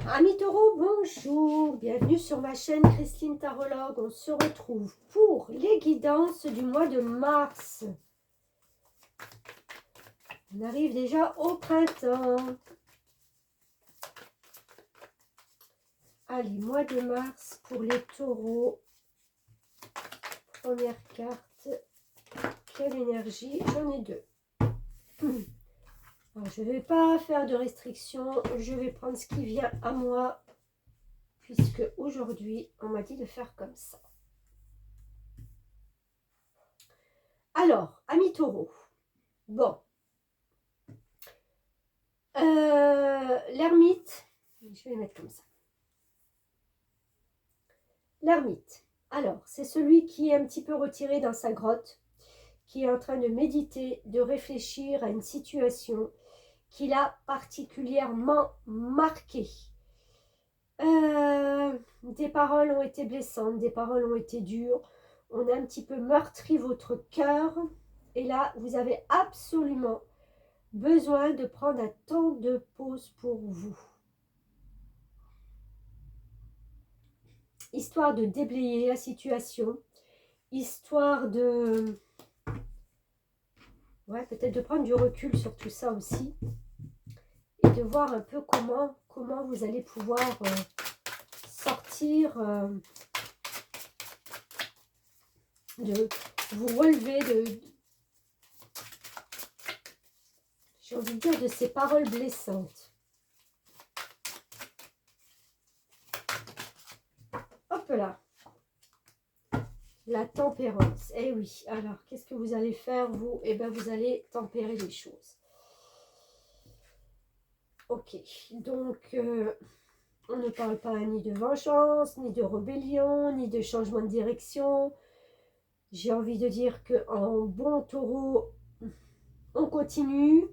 Amis taureaux, bonjour, bienvenue sur ma chaîne Christine Tarologue. On se retrouve pour les guidances du mois de mars. On arrive déjà au printemps. Allez, mois de mars pour les taureaux. Première carte. Quelle énergie? J'en ai deux. Alors, je ne vais pas faire de restrictions. Je vais prendre ce qui vient à moi. Puisque aujourd'hui, on m'a dit de faire comme ça. Alors, amis taureaux. Bon. L'ermite. Je vais mettre comme ça. L'ermite. Alors, c'est celui qui est un petit peu retiré dans sa grotte, qui est en train de méditer, de réfléchir à une situation qui l'a particulièrement marqué. Des paroles ont été blessantes, des paroles ont été dures, on a un petit peu meurtri votre cœur, et là, vous avez absolument besoin de prendre un temps de pause pour vous. Histoire de déblayer la situation, histoire de... ouais, peut-être de prendre du recul sur tout ça aussi, et de voir un peu comment vous allez pouvoir sortir, de vous relever j'ai envie de dire, de ces paroles blessantes. Hop là. La tempérance. Eh oui, alors, qu'est-ce que vous allez faire, vous? Eh bien, vous allez tempérer les choses. Ok, donc, on ne parle pas ni de vengeance, ni de rébellion, ni de changement de direction. J'ai envie de dire qu'en bon taureau, on continue,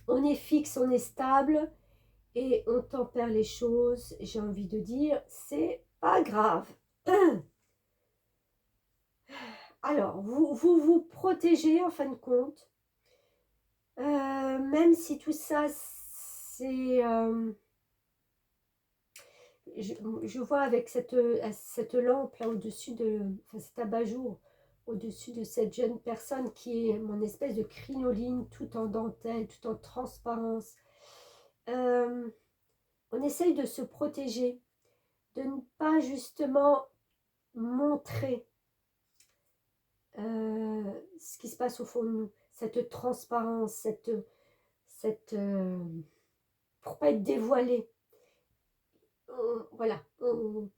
on est fixe, on est stable, et on tempère les choses. J'ai envie de dire, c'est pas grave. Alors, vous protégez en fin de compte, même si tout ça, c'est... je vois avec cette lampe là au-dessus de... Enfin, cet abat-jour au-dessus de cette jeune personne qui est mon espèce de crinoline, tout en dentelle, tout en transparence. On essaye de se protéger, de ne pas justement montrer ce qui se passe au fond de nous, cette transparence, pour pas être dévoilé. Voilà, on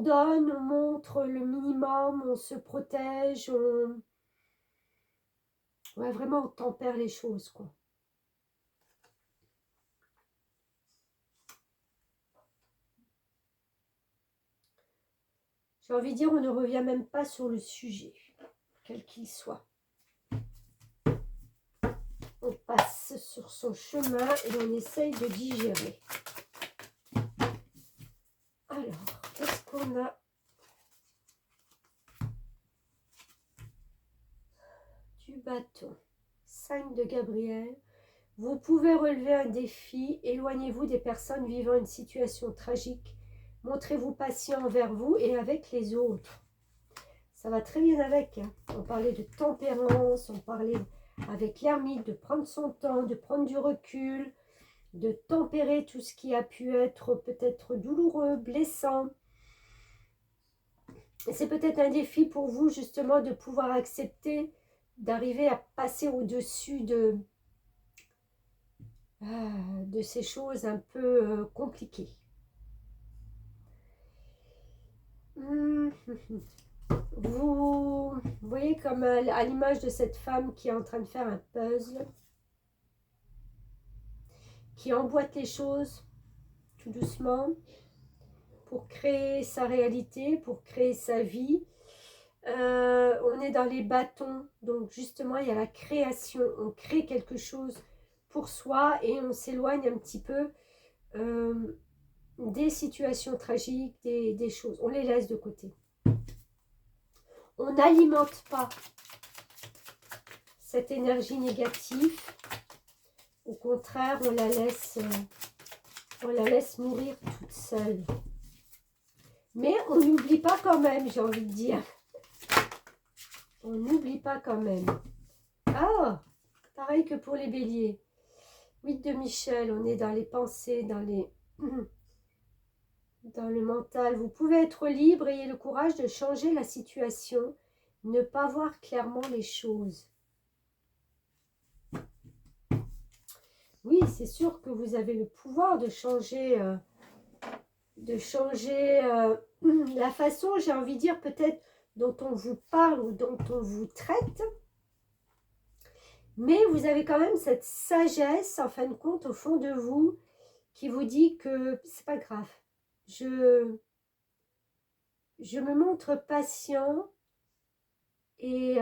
donne, on montre le minimum, on se protège, ouais, vraiment on tempère les choses, quoi. J'ai envie de dire, on ne revient même pas sur le sujet, quel qu'il soit. On passe sur son chemin et on essaye de digérer. Alors, qu'est-ce qu'on a? Du bâton. 5 de Gabriel. Vous pouvez relever un défi. Éloignez-vous des personnes vivant une situation tragique. Montrez-vous patient envers vous et avec les autres. Ça va très bien avec. Hein. On parlait de tempérance, on parlait avec l'ermite de prendre son temps, de prendre du recul, de tempérer tout ce qui a pu être peut-être douloureux, blessant. Et c'est peut-être un défi pour vous justement de pouvoir accepter, d'arriver à passer au-dessus de ces choses un peu compliquées. Vous voyez comme à l'image de cette femme qui est en train de faire un puzzle, qui emboîte les choses tout doucement pour créer sa réalité, pour créer sa vie. On est dans les bâtons, donc justement il y a la création, on crée quelque chose pour soi et on s'éloigne un petit peu des situations tragiques, des choses, on les laisse de côté. On n'alimente pas cette énergie négative, au contraire on la laisse On la laisse mourir toute seule. Mais on n'oublie pas quand même, j'ai envie de dire. On n'oublie pas quand même. Ah, pareil que pour les béliers. 8 de Michel, on est dans les pensées, dans le mental. Vous pouvez être libre, ayez le courage de changer la situation, ne pas voir clairement les choses. Oui, c'est sûr que vous avez le pouvoir de changer la façon, j'ai envie de dire, peut-être dont on vous parle ou dont on vous traite. Mais vous avez quand même cette sagesse, en fin de compte, au fond de vous, qui vous dit que c'est pas grave. Je me montre patient et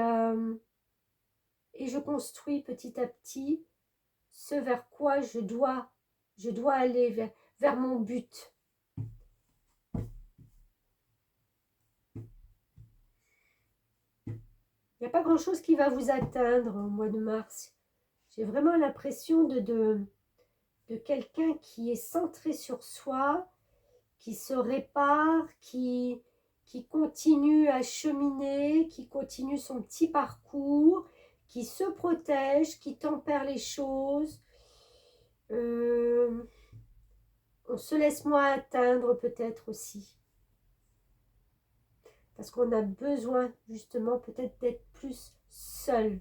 je construis petit à petit ce vers quoi je dois aller, vers mon but. Il n'y a pas grand-chose qui va vous atteindre au mois de mars. J'ai vraiment l'impression de quelqu'un qui est centré sur soi, qui se répare, qui continue à cheminer, qui continue son petit parcours, qui se protège, qui tempère les choses. On se laisse moins atteindre peut-être aussi. Parce qu'on a besoin justement peut-être d'être plus seul.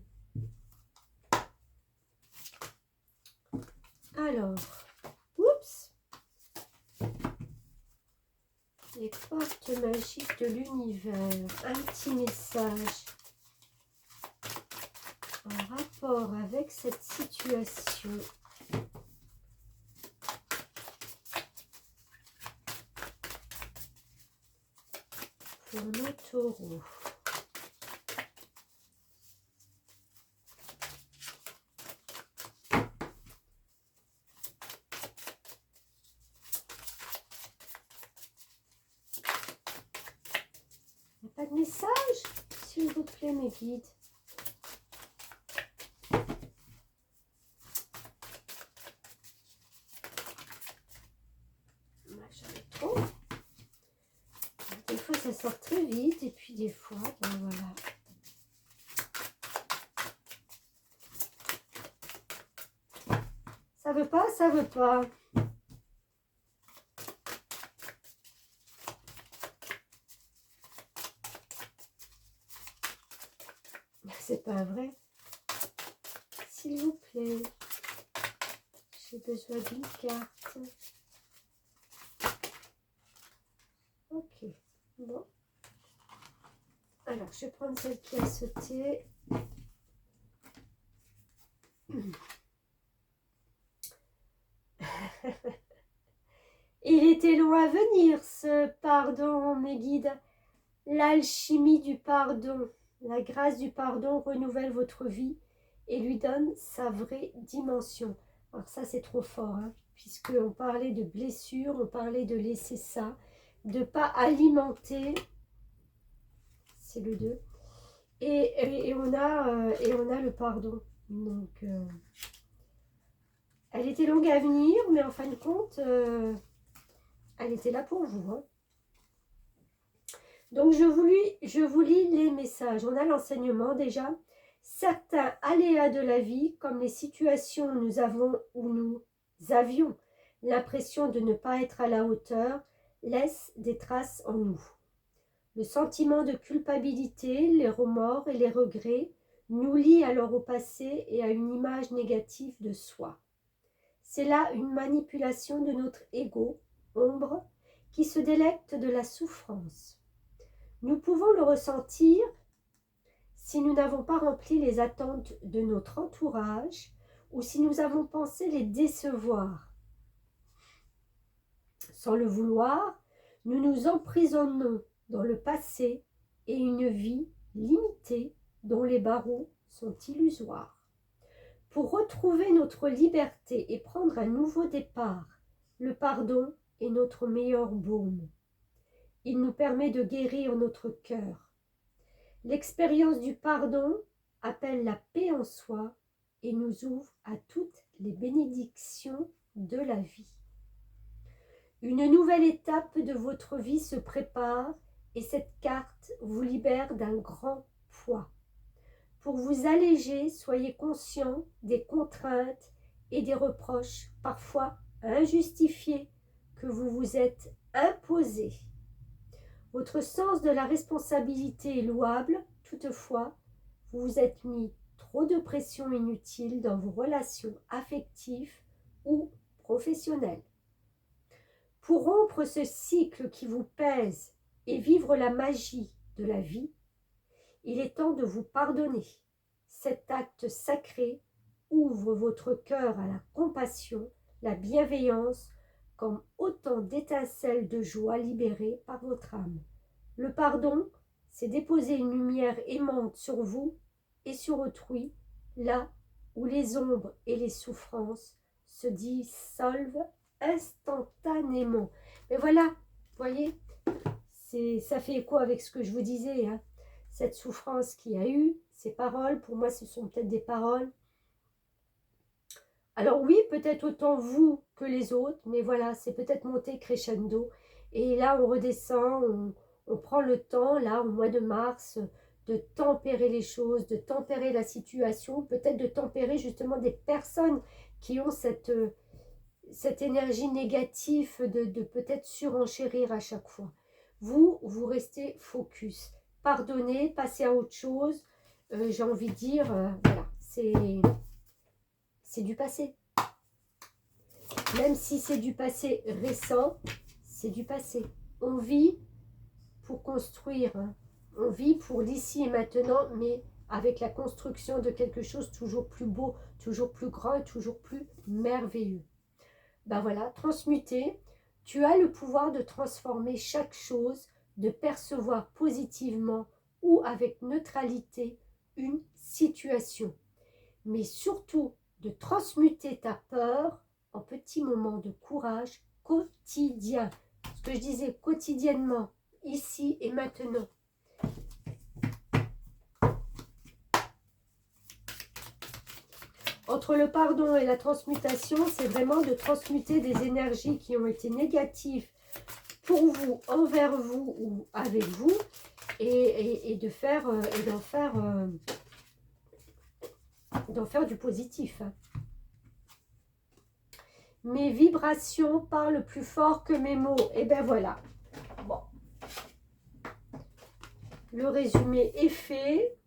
Alors, oups, les portes magiques de l'univers, un petit message en rapport avec cette situation. Pour nos taureaux. Il n'y a pas de message, s'il vous plaît, mes guides. J'en ai trop. Des fois, ça sort très vite, et puis des fois, ben voilà. Ça veut pas, ça veut pas. C'est pas vrai. S'il vous plaît. J'ai besoin d'une carte. Ok. Bon. Alors, je vais prendre celle qui a sauté. Il était long à venir, ce pardon, mes guides. L'alchimie du pardon, la grâce du pardon renouvelle votre vie et lui donne sa vraie dimension. Alors ça, c'est trop fort, hein, puisqu'on parlait de blessure, on parlait de laisser ça, de ne pas alimenter, c'est le 2, et on a le pardon. Donc, elle était longue à venir, mais en fin de compte, elle était là pour vous, hein. Donc, je vous lis les messages. On a l'enseignement déjà. Certains aléas de la vie, comme les situations où nous avions l'impression de ne pas être à la hauteur, laissent des traces en nous. Le sentiment de culpabilité, les remords et les regrets nous lient alors au passé et à une image négative de soi. C'est là une manipulation de notre ego, ombre, qui se délecte de la souffrance. Nous pouvons le ressentir si nous n'avons pas rempli les attentes de notre entourage ou si nous avons pensé les décevoir. Sans le vouloir, nous nous emprisonnons dans le passé et une vie limitée dont les barreaux sont illusoires. Pour retrouver notre liberté et prendre un nouveau départ, le pardon est notre meilleur baume. Il nous permet de guérir notre cœur. L'expérience du pardon appelle la paix en soi et nous ouvre à toutes les bénédictions de la vie. Une nouvelle étape de votre vie se prépare et cette carte vous libère d'un grand poids. Pour vous alléger, soyez conscient des contraintes et des reproches, parfois injustifiés, que vous vous êtes imposés. Votre sens de la responsabilité est louable, toutefois, vous vous êtes mis trop de pression inutile dans vos relations affectives ou professionnelles. Pour rompre ce cycle qui vous pèse et vivre la magie de la vie, il est temps de vous pardonner. Cet acte sacré ouvre votre cœur à la compassion, la bienveillance, comme autant d'étincelles de joie libérées par votre âme. Le pardon, c'est déposer une lumière aimante sur vous et sur autrui, là où les ombres et les souffrances se dissolvent instantanément. Mais voilà, vous voyez, ça fait écho avec ce que je vous disais, hein. Cette souffrance qu'il y a eu, ces paroles, pour moi, ce sont peut-être des paroles. Alors oui, peut-être autant vous que les autres, mais voilà, c'est peut-être monté crescendo. Et là, on redescend, on prend le temps, là, au mois de mars, de tempérer les choses, de tempérer la situation, peut-être de tempérer justement des personnes qui ont cette énergie négative de peut-être surenchérir à chaque fois. Vous restez focus. Pardonnez, passez à autre chose. J'ai envie de dire, voilà, c'est du passé. Même si c'est du passé récent, c'est du passé. On vit pour construire, hein. On vit pour l'ici et maintenant, mais avec la construction de quelque chose toujours plus beau, toujours plus grand, toujours plus merveilleux. Ben voilà, transmuter. Tu as le pouvoir de transformer chaque chose, de percevoir positivement ou avec neutralité une situation. Mais surtout, de transmuter ta peur en petits moments de courage quotidien. Ce que je disais, quotidiennement, ici et maintenant. Entre le pardon et la transmutation, c'est vraiment de transmuter des énergies qui ont été négatives pour vous, envers vous ou avec vous, et d'en faire du positif. Mes vibrations parlent plus fort que mes mots. Et ben voilà. Bon. Le résumé est fait.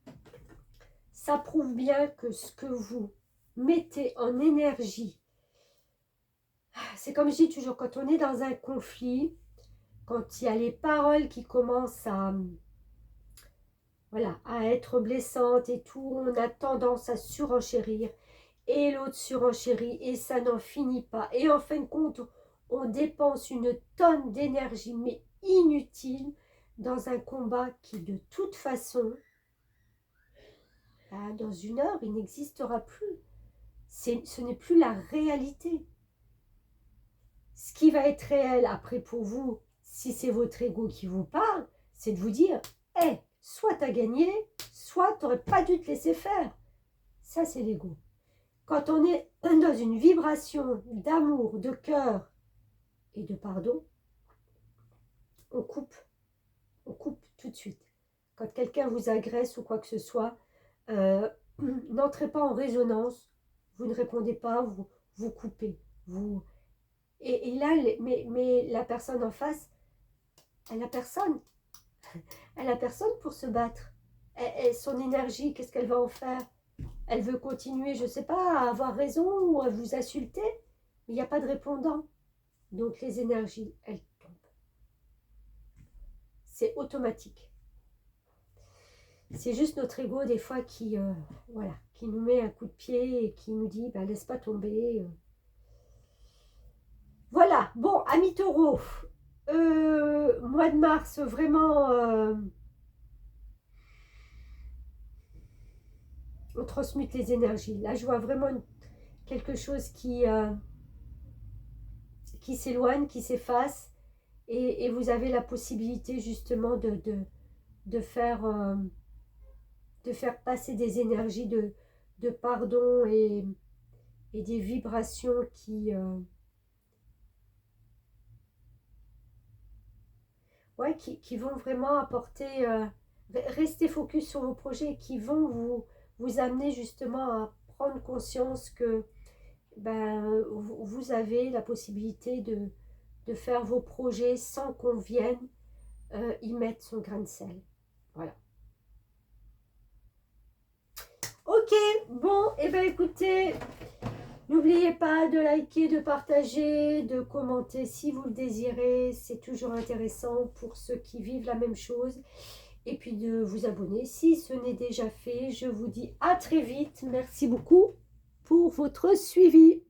Ça prouve bien que ce que vous mettez en énergie, c'est comme je dis toujours, quand on est dans un conflit, quand il y a les paroles qui commencent à être blessantes et tout, on a tendance à surenchérir et l'autre surenchérit et ça n'en finit pas. Et en fin de compte, on dépense une tonne d'énergie, mais inutile, dans un combat qui de toute façon, dans une heure, il n'existera plus. Ce n'est plus la réalité. Ce qui va être réel après pour vous, si c'est votre ego qui vous parle, c'est de vous dire, hey, soit tu as gagné, soit tu n'aurais pas dû te laisser faire. Ça, c'est l'ego. Quand on est dans une vibration d'amour, de cœur et de pardon, on coupe tout de suite. Quand quelqu'un vous agresse ou quoi que ce soit, n'entrez pas en résonance, vous ne répondez pas, vous coupez. Et là, mais la personne en face, elle n'a personne. Elle n'a personne pour se battre. Son énergie, qu'est-ce qu'elle va en faire? Elle veut continuer, je ne sais pas, à avoir raison ou à vous insulter. Mais il n'y a pas de répondant. Donc les énergies, elles tombent. C'est automatique. C'est juste notre ego des fois qui nous met un coup de pied et qui nous dit, laisse pas tomber. Voilà, bon, amis taureaux, mois de mars, vraiment, on transmute les énergies. Là, je vois vraiment quelque chose qui s'éloigne, qui s'efface, et vous avez la possibilité justement de faire passer des énergies de pardon et des vibrations ouais, qui vont vraiment apporter, rester focus sur vos projets, qui vont vous amener justement à prendre conscience que ben, vous avez la possibilité de faire vos projets sans qu'on vienne y mettre son grain de sel. Voilà. Ok, bon, et ben écoutez, n'oubliez pas de liker, de partager, de commenter si vous le désirez. C'est toujours intéressant pour ceux qui vivent la même chose. Et puis de vous abonner si ce n'est déjà fait. Je vous dis à très vite. Merci beaucoup pour votre suivi.